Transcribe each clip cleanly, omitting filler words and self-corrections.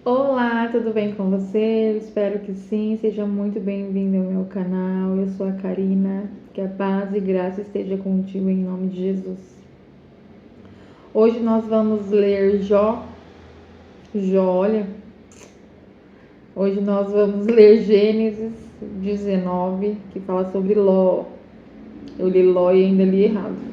Olá, tudo bem com você? Eu espero que sim. Seja muito bem-vindo ao meu canal. Eu sou a Karina. Que a paz e graça esteja contigo em nome de Jesus. Hoje nós vamos ler olha. Hoje nós vamos ler Gênesis 19, que fala sobre Ló. Eu li Ló e ainda li errado.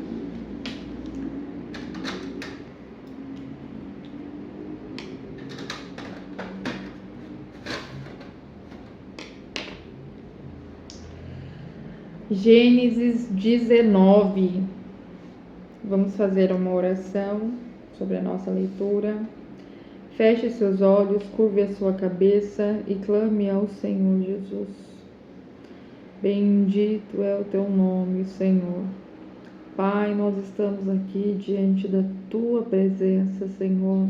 Gênesis 19. Vamos fazer uma oração sobre a nossa leitura. Feche seus olhos, curve a sua cabeça e clame ao Senhor Jesus. Bendito é o teu nome, Senhor. Pai, nós estamos aqui diante da tua presença, Senhor,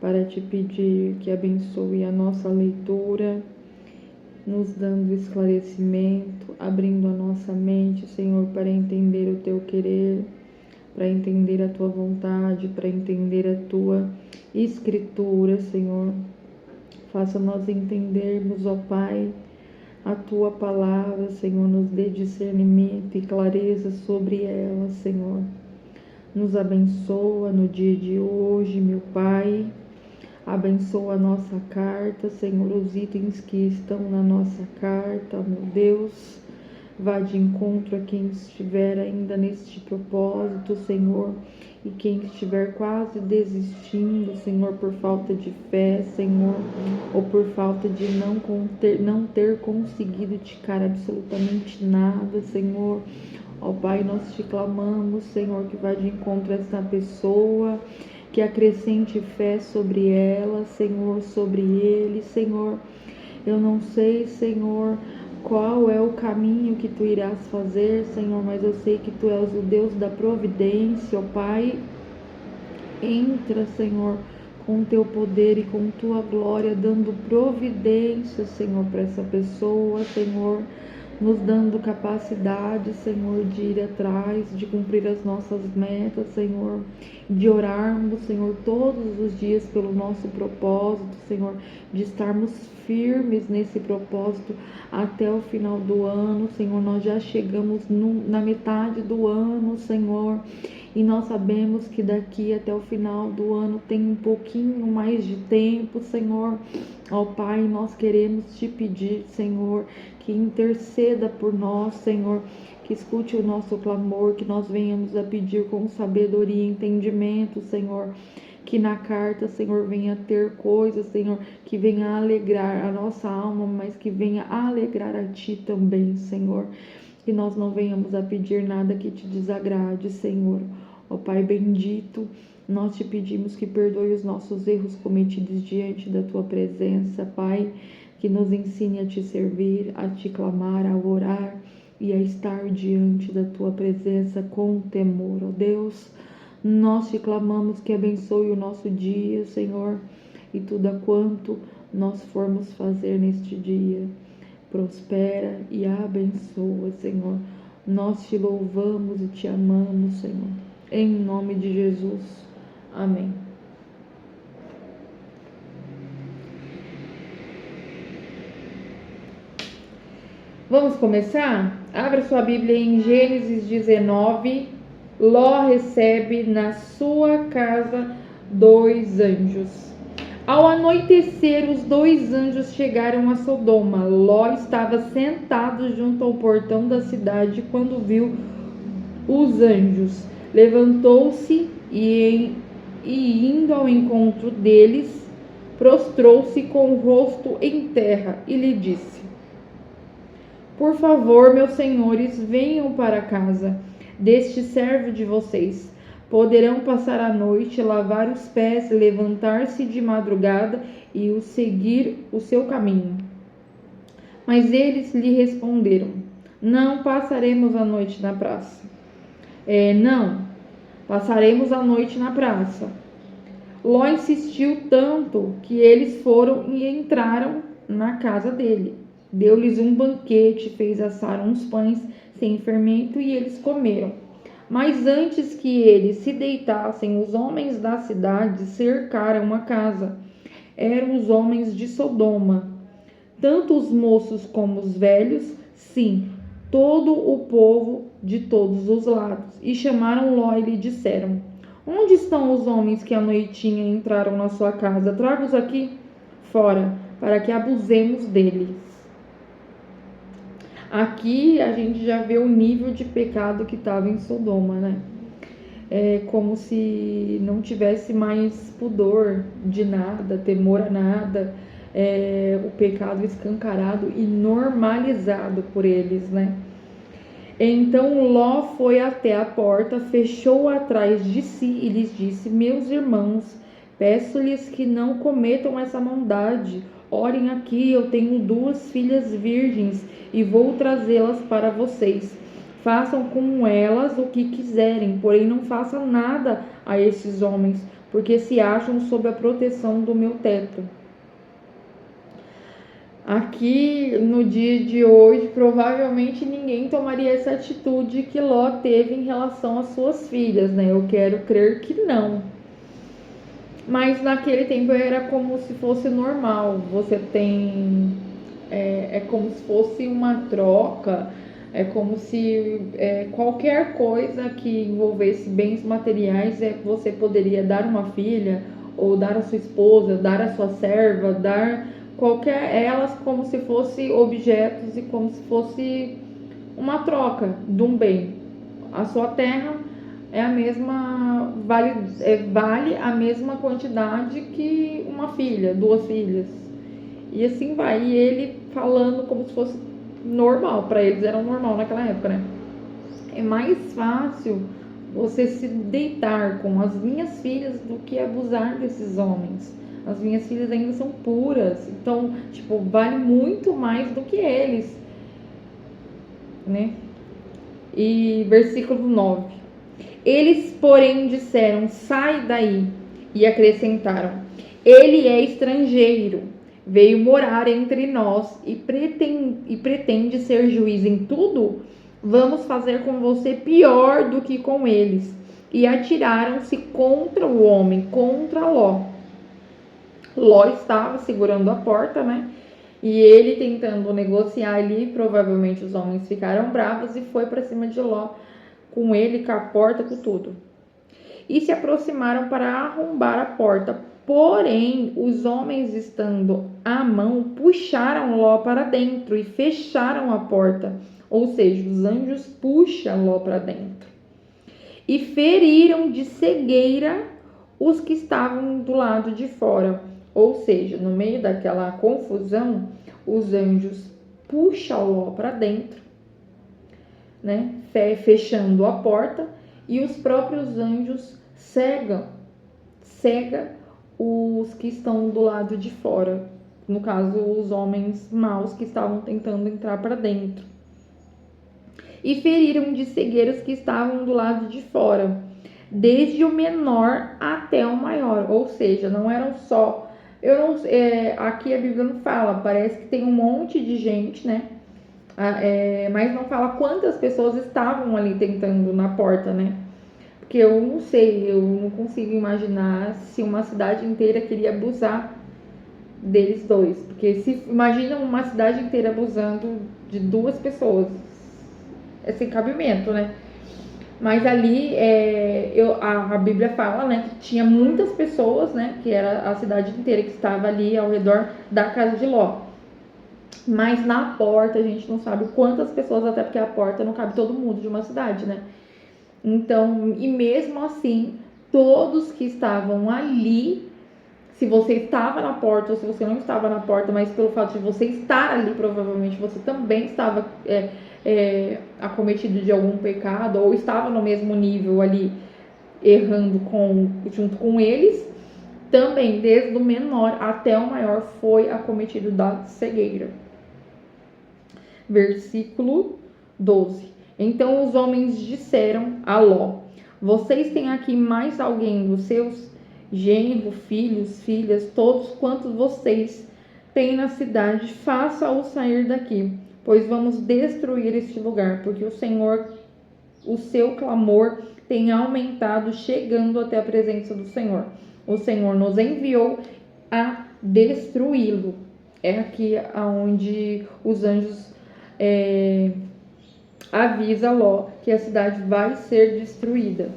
para te pedir que abençoe a nossa leitura, nos dando esclarecimento, abrindo a nossa mente, Senhor, para entender o teu querer, para entender a tua vontade, para entender a tua escritura, Senhor. Faça nós entendermos, ó Pai, a tua palavra, Senhor, nos dê discernimento e clareza sobre ela, Senhor. Nos abençoa no dia de hoje, meu Pai. Abençoa a nossa carta, Senhor, os itens que estão na nossa carta, meu Deus. Vá de encontro a quem estiver ainda neste propósito, Senhor, e quem estiver quase desistindo, Senhor, por falta de fé, Senhor, ou por falta de não ter conseguido ticar absolutamente nada, Senhor. Ó Pai, nós te clamamos, Senhor, que vá de encontro a essa pessoa, que acrescente fé sobre ela, Senhor, sobre ele, Senhor. Eu não sei, Senhor, qual é o caminho que tu irás fazer, Senhor, mas eu sei que tu és o Deus da providência, ó Pai. Entra, Senhor, com teu poder e com tua glória, dando providência, Senhor, para essa pessoa, Senhor, nos dando capacidade, Senhor, de ir atrás, de cumprir as nossas metas, Senhor, de orarmos, Senhor, todos os dias pelo nosso propósito, Senhor, de estarmos firmes nesse propósito até o final do ano, Senhor. Nós já chegamos na metade do ano, Senhor, e nós sabemos que daqui até o final do ano tem um pouquinho mais de tempo, Senhor. Ó Pai, nós queremos te pedir, Senhor, que interceda por nós, Senhor, que escute o nosso clamor, que nós venhamos a pedir com sabedoria e entendimento, Senhor, que na carta, Senhor, venha ter coisas, Senhor, que venha alegrar a nossa alma, mas que venha alegrar a Ti também, Senhor, que nós não venhamos a pedir nada que Te desagrade, Senhor. Ó Pai bendito, nós te pedimos que perdoe os nossos erros cometidos diante da Tua presença, Pai, que nos ensine a Te servir, a Te clamar, a orar e a estar diante da Tua presença com temor, ó Deus. Nós te clamamos que abençoe o nosso dia, Senhor, e tudo quanto nós formos fazer neste dia. Prospera e abençoa, Senhor. Nós te louvamos e te amamos, Senhor. Em nome de Jesus. Amém. Vamos começar? Abra sua Bíblia em Gênesis 19. Ló recebe na sua casa 2 anjos. Ao anoitecer, os 2 anjos chegaram a Sodoma. Ló estava sentado junto ao portão da cidade quando viu os anjos. Levantou-se e indo ao encontro deles, prostrou-se com o rosto em terra e lhe disse: Por favor, meus senhores, venham para casa deste servo de vocês. Poderão passar a noite, lavar os pés, levantar-se de madrugada e seguir o seu caminho. Mas eles lhe responderam: Não passaremos a noite na praça. Não, passaremos a noite na praça. Ló insistiu tanto que eles foram e entraram na casa dele. Deu-lhes um banquete, fez assar uns pães sem fermento e eles comeram. Mas antes que eles se deitassem, os homens da cidade cercaram a casa eram os homens de Sodoma, tanto os moços como os velhos, sim, todo o povo de todos os lados. E chamaram Ló e lhe disseram: Onde estão os homens que à noitinha entraram na sua casa? Traga-os aqui fora, para que abusemos deles. Aqui a gente já vê o nível de pecado que estava em Sodoma, né? É como se não tivesse mais pudor de nada, temor a nada, o pecado escancarado e normalizado por eles, né? Então Ló foi até a porta, fechou atrás de si e lhes disse: Meus irmãos, peço-lhes que não cometam essa maldade. Orem aqui, eu tenho 2 filhas virgens e vou trazê-las para vocês. Façam com elas o que quiserem, porém não façam nada a esses homens, porque se acham sob a proteção do meu teto. Aqui no dia de hoje, provavelmente ninguém tomaria essa atitude que Ló teve em relação às suas filhas, né? Eu quero crer que não. Mas naquele tempo era como se fosse normal. Você tem. É como se fosse uma troca, é como se qualquer coisa que envolvesse bens materiais, você poderia dar uma filha, ou dar a sua esposa, dar a sua serva, dar elas como se fossem objetos e como se fosse uma troca de um bem. A sua terra é a mesma, vale a mesma quantidade que uma filha, 2 filhas. E assim vai. E ele falando como se fosse normal, para eles era normal naquela época, né? É mais fácil você se deitar com as minhas filhas do que abusar desses homens. As minhas filhas ainda são puras, então, tipo, vale muito mais do que eles, né? E versículo 9. Eles, porém, disseram: Sai daí, e acrescentaram: Ele é estrangeiro, veio morar entre nós e pretende ser juiz em tudo? Vamos fazer com você pior do que com eles. E atiraram-se contra o homem, contra Ló. Ló estava segurando a porta, né? E ele tentando negociar ali, provavelmente os homens ficaram bravos e foi para cima de Ló, com ele, com a porta, com tudo. E se aproximaram para arrombar a porta. Porém, os homens, estando à mão, puxaram Ló para dentro e fecharam a porta. Ou seja, os anjos puxam Ló para dentro. E feriram de cegueira os que estavam do lado de fora. Ou seja, no meio daquela confusão, os anjos puxam Ló para dentro, né? Fechando a porta, e os próprios anjos cega os que estão do lado de fora, no caso os homens maus que estavam tentando entrar para dentro, e feriram de cegueira os que estavam do lado de fora, desde o menor até o maior. Ou seja, não eram só, aqui a Bíblia não fala, parece que tem um monte de gente, né? Mas não fala quantas pessoas estavam ali tentando na porta, né? Porque eu não sei, eu não consigo imaginar se uma cidade inteira queria abusar deles dois. Porque se imagina uma cidade inteira abusando de 2 pessoas, é sem cabimento, né? Mas ali a Bíblia fala, né, que tinha muitas pessoas, né, que era a cidade inteira que estava ali ao redor da casa de Ló. Mas na porta a gente não sabe quantas pessoas, até porque a porta não cabe todo mundo de uma cidade, né? Então, e mesmo assim, todos que estavam ali, se você estava na porta ou se você não estava na porta, mas pelo fato de você estar ali, provavelmente você também estava acometido de algum pecado ou estava no mesmo nível ali, errando junto com eles. Também, desde o menor até o maior, foi acometido da cegueira. Versículo 12. Então os homens disseram a Ló: Vocês têm aqui mais alguém dos seus genro, filhos, filhas, todos quantos vocês têm na cidade, faça-o sair daqui, pois vamos destruir este lugar, porque o Senhor, o seu clamor tem aumentado, chegando até a presença do Senhor. O Senhor nos enviou a destruí-lo. É aqui onde os anjos avisa Ló que a cidade vai ser destruída.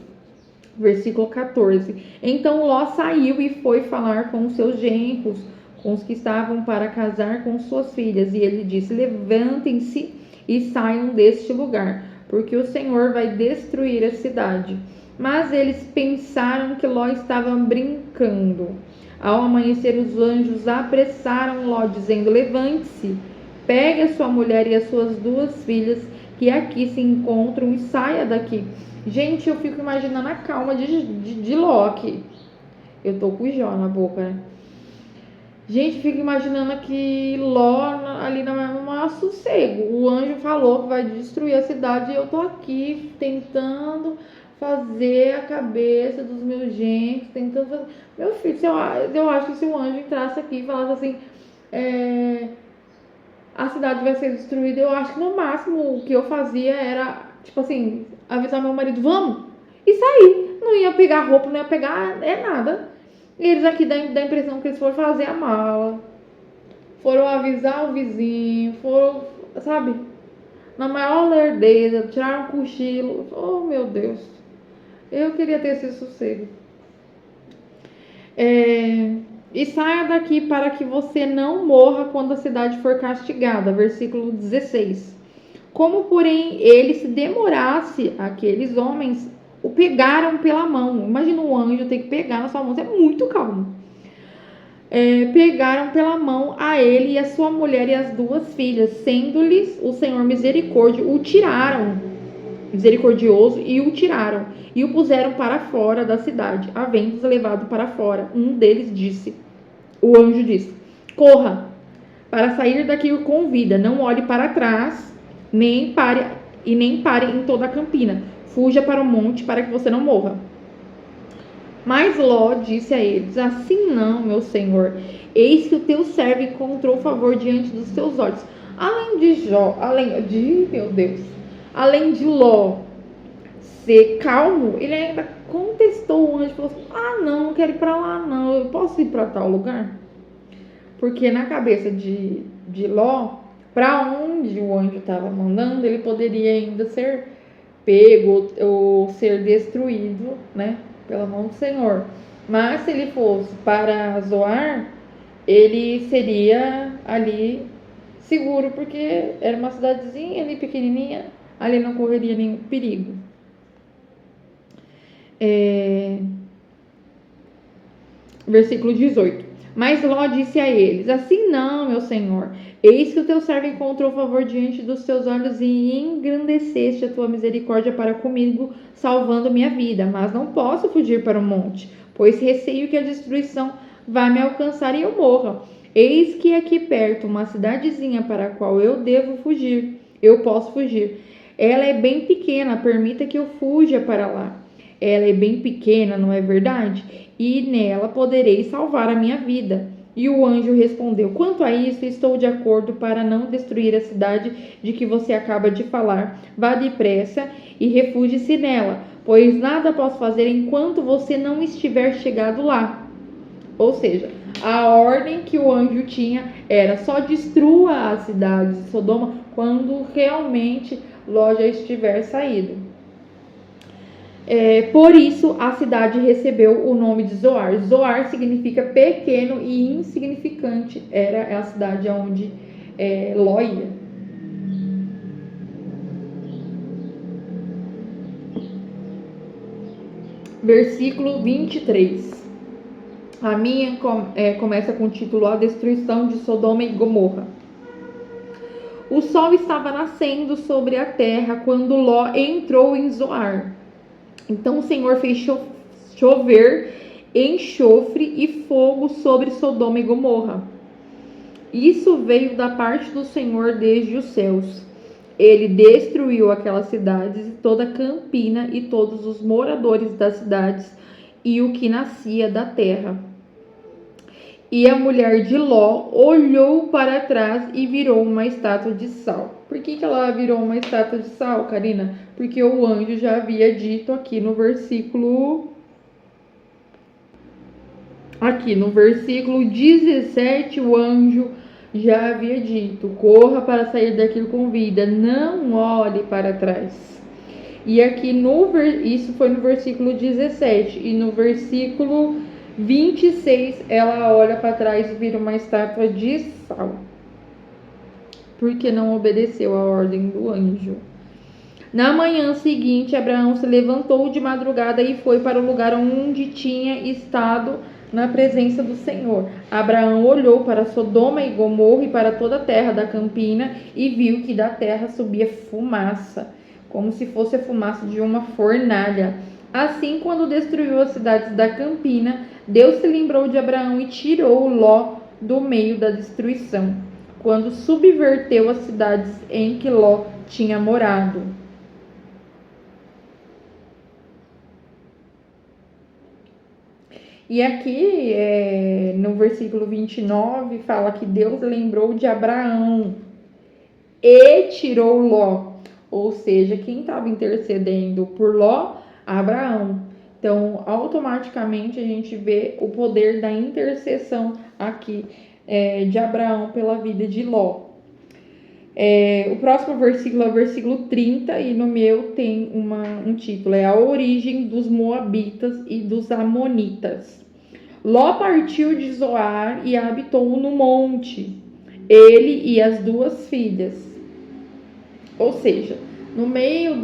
Versículo 14. Então Ló saiu e foi falar com os seus genros, com os que estavam para casar com suas filhas. E ele disse: levantem-se e saiam deste lugar, porque o Senhor vai destruir a cidade. Mas eles pensaram que Ló estava brincando. Ao amanhecer, os anjos apressaram Ló, dizendo: levante-se, pegue a sua mulher e as suas 2 filhas, que aqui se encontram, e saia daqui. Gente, eu fico imaginando a calma de Ló aqui. Eu tô com o Jó na boca, né? Gente, fico imaginando aqui Ló ali no maior sossego. O anjo falou que vai destruir a cidade e eu tô aqui tentando fazer a cabeça dos meus genros, tentando fazer... Meu filho, eu acho que se o anjo entrasse aqui e falasse assim, a cidade vai ser destruída, eu acho que no máximo o que eu fazia era, tipo assim, avisar meu marido, vamos, e sair. Não ia pegar roupa, não ia pegar nada. E eles aqui dá a impressão que eles foram fazer a mala, foram avisar o vizinho, foram, sabe, na maior lerdeza, tiraram um cochilo. Oh, meu Deus, eu queria ter esse sossego. E saia daqui para que você não morra quando a cidade for castigada. Versículo 16. Como, porém, ele se demorasse, aqueles homens o pegaram pela mão. Imagina um anjo ter que pegar na sua mão, você é muito calmo. Pegaram pela mão a ele e a sua mulher e as 2 filhas, sendo-lhes o Senhor misericordioso, o tiraram, misericordioso, e o tiraram, e o puseram para fora da cidade. Havendo-os levado para fora, um deles disse, o anjo disse: corra, para sair daqui com vida, não olhe para trás, nem pare em toda a campina. Fuja para o monte para que você não morra. Mas Ló disse a eles: assim não, meu senhor, eis que o teu servo encontrou favor diante dos teus olhos. Além de Ló ser calmo, ele ainda contestou o anjo e falou assim: não quero ir para lá não, eu posso ir para tal lugar? Porque na cabeça de Ló, para onde o anjo estava mandando, ele poderia ainda ser pego ou ser destruído, né, pela mão do Senhor. Mas se ele fosse para Zoar, ele seria ali seguro, porque era uma cidadezinha ali pequenininha, ali não correria nenhum perigo. Versículo 18. Mas Ló disse a eles: assim não, meu senhor, eis que o teu servo encontrou favor diante dos teus olhos e engrandeceste a tua misericórdia para comigo, salvando minha vida. Mas não posso fugir para o monte, pois receio que a destruição vá me alcançar e eu morra. Eis que aqui perto uma cidadezinha para a qual eu devo fugir. Eu posso fugir. Ela é bem pequena, permita que eu fuja para lá. Ela é bem pequena, não é verdade? E nela poderei salvar a minha vida. E o anjo respondeu: quanto a isso, estou de acordo para não destruir a cidade de que você acaba de falar. Vá depressa e refugie-se nela, pois nada posso fazer enquanto você não estiver chegado lá. Ou seja, a ordem que o anjo tinha era: só destrua a cidade de Sodoma quando realmente Ló já estiver saído. Por isso a cidade recebeu o nome de Zoar. Zoar significa pequeno e insignificante. Era a cidade onde Ló ia. Versículo 23. A minha começa com o título: A Destruição de Sodoma e Gomorra. O sol estava nascendo sobre a terra quando Ló entrou em Zoar. Então o Senhor fez chover enxofre e fogo sobre Sodoma e Gomorra. Isso veio da parte do Senhor desde os céus. Ele destruiu aquelas cidades e toda a campina e todos os moradores das cidades e o que nascia da terra. E a mulher de Ló olhou para trás e virou uma estátua de sal. Por que ela virou uma estátua de sal, Karina? Porque o anjo já havia dito aqui no versículo Aqui no versículo 17, o anjo já havia dito: corra para sair daquilo com vida, não olhe para trás. E aqui isso foi no versículo 17, e no versículo 26 ela olha para trás e vira uma estátua de sal, porque não obedeceu a ordem do anjo. Na manhã seguinte, Abraão se levantou de madrugada e foi para o lugar onde tinha estado na presença do Senhor. Abraão olhou para Sodoma e Gomorra e para toda a terra da campina e viu que da terra subia fumaça, como se fosse a fumaça de uma fornalha. Assim, quando destruiu as cidades da campina, Deus se lembrou de Abraão e tirou Ló do meio da destruição, quando subverteu as cidades em que Ló tinha morado. E aqui, no versículo 29, fala que Deus lembrou de Abraão e tirou Ló. Ou seja, quem estava intercedendo por Ló? Abraão. Então, automaticamente a gente vê o poder da intercessão aqui de Abraão pela vida de Ló. O próximo versículo é o versículo 30 e no meu tem um título, é a origem dos Moabitas e dos Amonitas. Ló partiu de Zoar e habitou no monte, ele e as duas filhas. Ou seja, no meio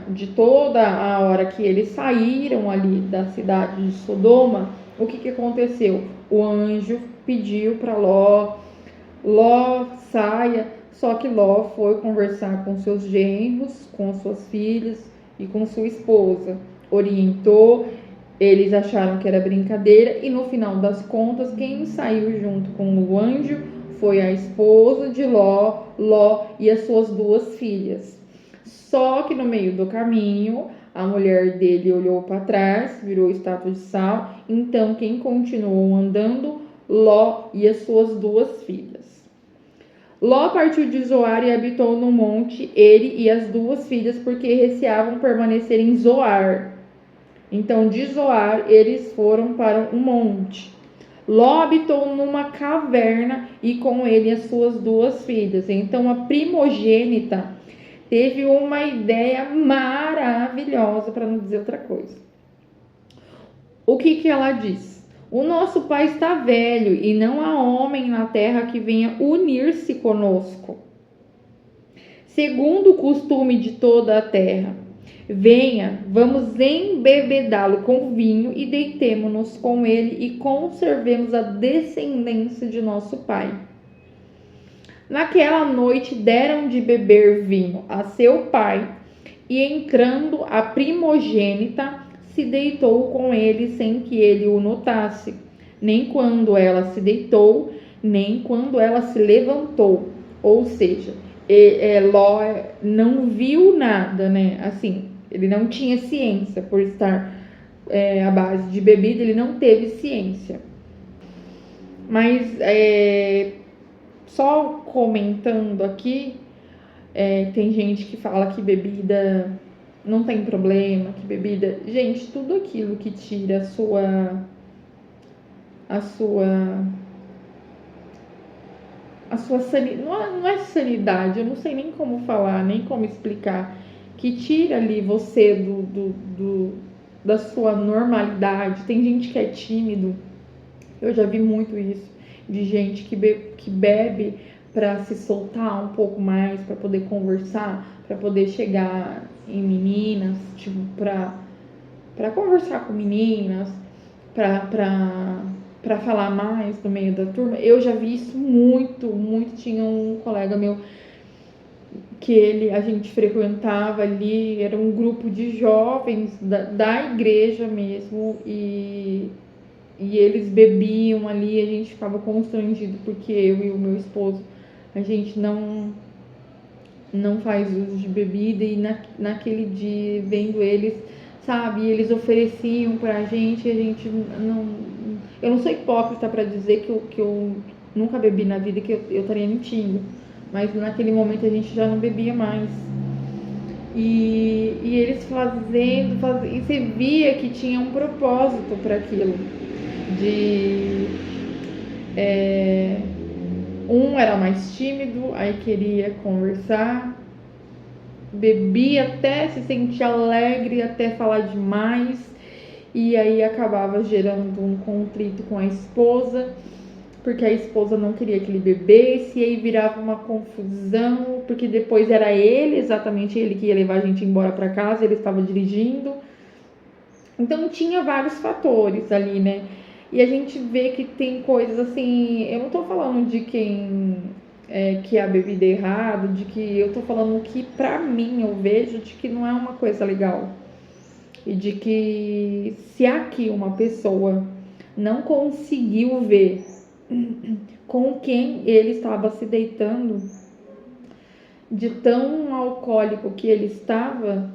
de toda a hora que eles saíram ali da cidade de Sodoma, o que aconteceu? O anjo pediu para Ló saia. Só que Ló foi conversar com seus genros, com suas filhas e com sua esposa. Orientou, eles acharam que era brincadeira e no final das contas, quem saiu junto com o anjo foi a esposa de Ló e as suas duas filhas. Só que no meio do caminho, a mulher dele olhou para trás, virou estátua de sal. Então, quem continuou andando? Ló e as suas duas filhas. Ló partiu de Zoar e habitou no monte, ele e as duas filhas, porque receavam permanecer em Zoar. Então, de Zoar, eles foram para um monte. Ló habitou numa caverna e com ele as suas duas filhas. Então, a primogênita teve uma ideia maravilhosa, para não dizer outra coisa. O que ela diz? O nosso pai está velho e não há homem na terra que venha unir-se conosco, segundo o costume de toda a terra. Venha, vamos embebedá-lo com vinho e deitemo-nos com ele e conservemos a descendência de nosso pai. Naquela noite deram de beber vinho a seu pai e, entrando a primogênita, se deitou com ele sem que ele o notasse, nem quando ela se deitou, nem quando ela se levantou. Ou seja, Ló não viu nada, né? Assim, ele não tinha ciência, por estar à base de bebida, ele não teve ciência. Mas só comentando aqui, tem gente que fala que bebida não tem problema, que bebida... Gente, tudo aquilo que tira a sua sanidade, não é sanidade, eu não sei nem como falar, nem como explicar, que tira ali você da sua normalidade. Tem gente que é tímido, eu já vi muito isso, de gente que bebe para se soltar um pouco mais, para poder conversar, para poder chegar em meninas, tipo, para conversar com meninas, para falar mais no meio da turma. Eu já vi isso muito. Tinha um colega meu que a gente frequentava ali, era um grupo de jovens da igreja mesmo, e eles bebiam ali, a gente ficava constrangido porque eu e o meu esposo, a gente não faz uso de bebida, e naquele dia, vendo eles, sabe, eles ofereciam pra gente, a gente não... Eu não sou hipócrita pra dizer que eu nunca bebi na vida, que eu estaria mentindo, mas naquele momento a gente já não bebia mais. E eles fazendo, e você via que tinha um propósito para aquilo. de um era mais tímido, aí queria conversar, bebia até se sentir alegre, até falar demais, e aí acabava gerando um contrito com a esposa, porque a esposa não queria que ele bebesse, e aí virava uma confusão, porque depois era ele, exatamente ele que ia levar a gente embora para casa, ele estava dirigindo. Então tinha vários fatores ali, né? E a gente vê que tem coisas assim, eu não tô falando de quem que a bebida é errado, de que eu tô falando que pra mim eu vejo de que não é uma coisa legal. E de que se aqui uma pessoa não conseguiu ver com quem ele estava se deitando, de tão alcoólico que ele estava,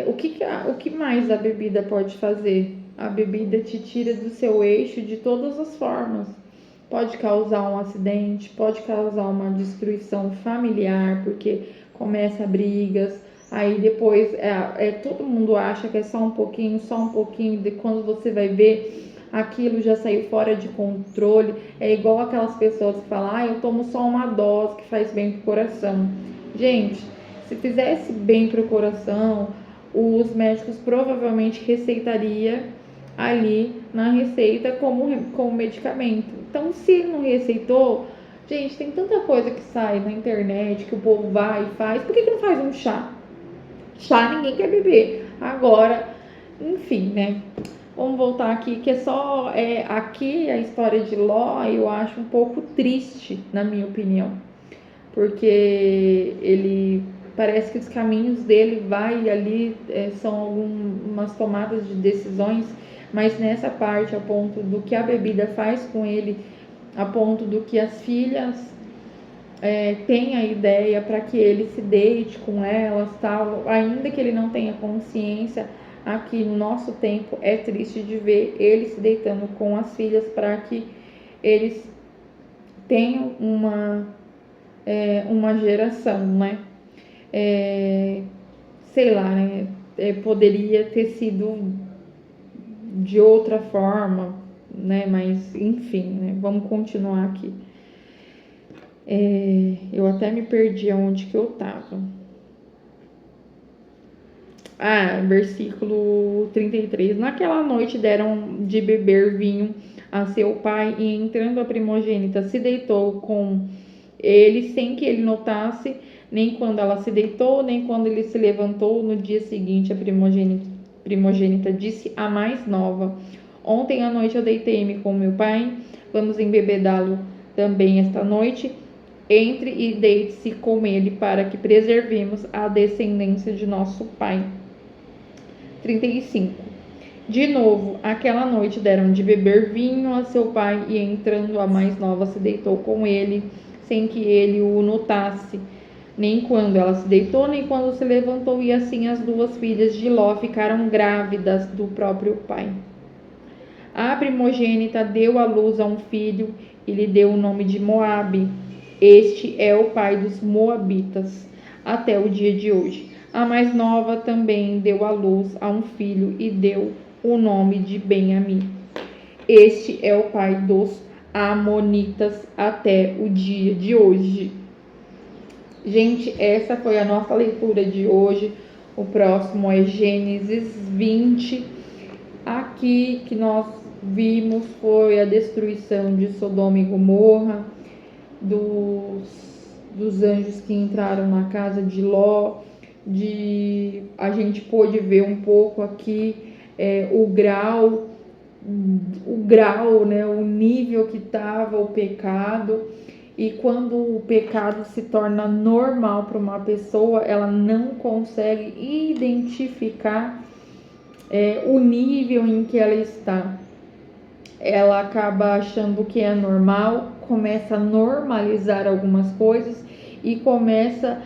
o que mais a bebida pode fazer? A bebida te tira do seu eixo de todas as formas. Pode causar um acidente, pode causar uma destruição familiar, porque começa brigas, aí depois todo mundo acha que é só um pouquinho, de quando você vai ver, aquilo já saiu fora de controle. É igual aquelas pessoas que falam, eu tomo só uma dose que faz bem pro coração. Gente, se fizesse bem pro coração, os médicos provavelmente receitaria ali na receita como medicamento. Então, se não receitou, gente, tem tanta coisa que sai na internet que o povo vai e faz. Por que não faz um chá? Chá ninguém quer beber. Agora, enfim, né? Vamos voltar aqui, que aqui a história de Ló eu acho um pouco triste, na minha opinião, porque ele parece que os caminhos dele vai ali, são algumas tomadas de decisões, mas nessa parte, a ponto do que a bebida faz com ele, a ponto do que as filhas têm a ideia para que ele se deite com elas, tal, ainda que ele não tenha consciência. Aqui no nosso tempo é triste de ver ele se deitando com as filhas para que eles tenham uma geração, né? Sei lá, né? Poderia ter sido de outra forma, né? Mas enfim, né? Vamos continuar aqui. Eu até me perdi aonde que eu tava. Versículo 33. Naquela noite deram de beber vinho a seu pai, e entrando a primogênita se deitou com ele sem que ele notasse, nem quando ela se deitou, nem quando ele se levantou. No dia seguinte, a primogênita disse à mais nova: Ontem à noite eu deitei-me com meu pai, vamos embebedá-lo também esta noite. Entre e deite-se com ele, para que preservemos a descendência de nosso pai. 35. De novo, aquela noite deram de beber vinho a seu pai, e entrando a mais nova se deitou com ele, sem que ele o notasse, nem quando ela se deitou, nem quando se levantou. E assim as duas filhas de Ló ficaram grávidas do próprio pai. A primogênita deu à luz a um filho e lhe deu o nome de Moabe. Este é o pai dos moabitas até o dia de hoje. A mais nova também deu à luz a um filho e deu o nome de Ben-Ammi. Este é o pai dos amonitas até o dia de hoje. Gente, essa foi a nossa leitura de hoje. O próximo é Gênesis 20. Aqui que nós vimos foi a destruição de Sodoma e Gomorra, dos anjos que entraram na casa de Ló. A gente pôde ver um pouco aqui o grau, né, o nível que estava o pecado. E quando o pecado se torna normal para uma pessoa, ela não consegue identificar o nível em que ela está. Ela acaba achando que é normal, começa a normalizar algumas coisas e começa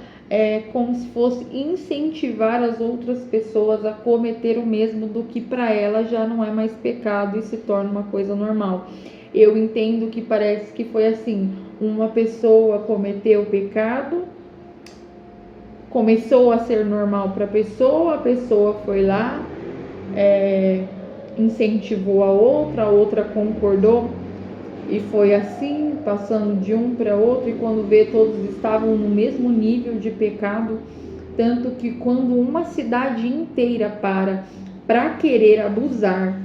como se fosse incentivar as outras pessoas a cometer o mesmo, do que para ela já não é mais pecado e se torna uma coisa normal. Eu entendo que parece que foi assim: uma pessoa cometeu o pecado, começou a ser normal para a pessoa foi lá, incentivou a outra concordou, e foi assim, passando de um para outro, e quando vê, todos estavam no mesmo nível de pecado, tanto que quando uma cidade inteira para querer abusar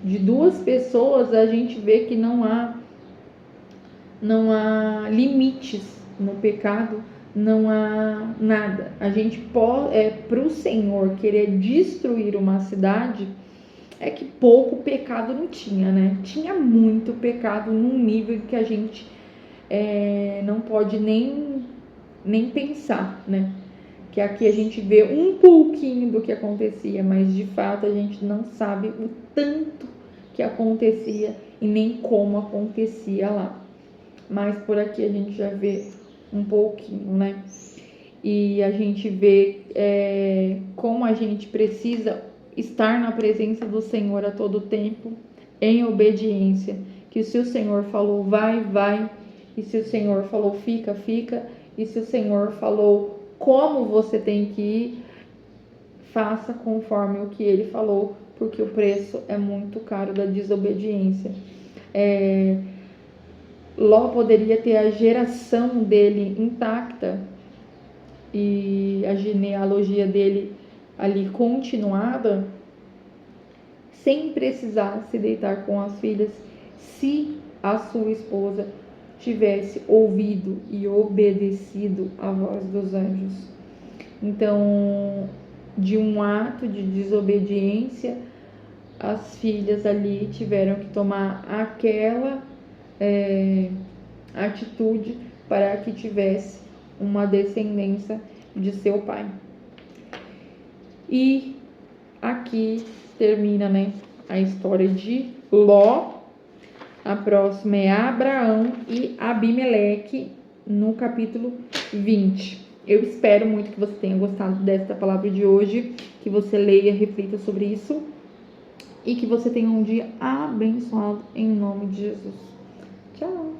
de duas pessoas, a gente vê que não há limites no pecado, não há nada. A gente pode, para o Senhor querer destruir uma cidade, é que pouco pecado não tinha, né? Tinha muito pecado num nível que a gente não pode nem pensar, né? Que aqui a gente vê um pouquinho do que acontecia, mas de fato a gente não sabe o tanto que acontecia e nem como acontecia lá. Mas por aqui a gente já vê um pouquinho, né? E a gente vê como a gente precisa estar na presença do Senhor a todo tempo, em obediência. Que se o Senhor falou vai, vai. E se o Senhor falou fica, fica. E se o Senhor falou como você tem que ir, faça conforme o que Ele falou, porque o preço é muito caro da desobediência. Ló poderia ter a geração dele intacta e a genealogia dele ali continuada, sem precisar se deitar com as filhas, se a sua esposa tivesse ouvido e obedecido à voz dos anjos. Então, de um ato de desobediência, as filhas ali tiveram que tomar aquela atitude para que tivesse uma descendência de seu pai. E aqui termina, né, a história de Ló. A próxima é Abraão e Abimeleque, no capítulo 20. Eu espero muito que você tenha gostado desta palavra de hoje, que você leia, reflita sobre isso e que você tenha um dia abençoado em nome de Jesus. Tchau!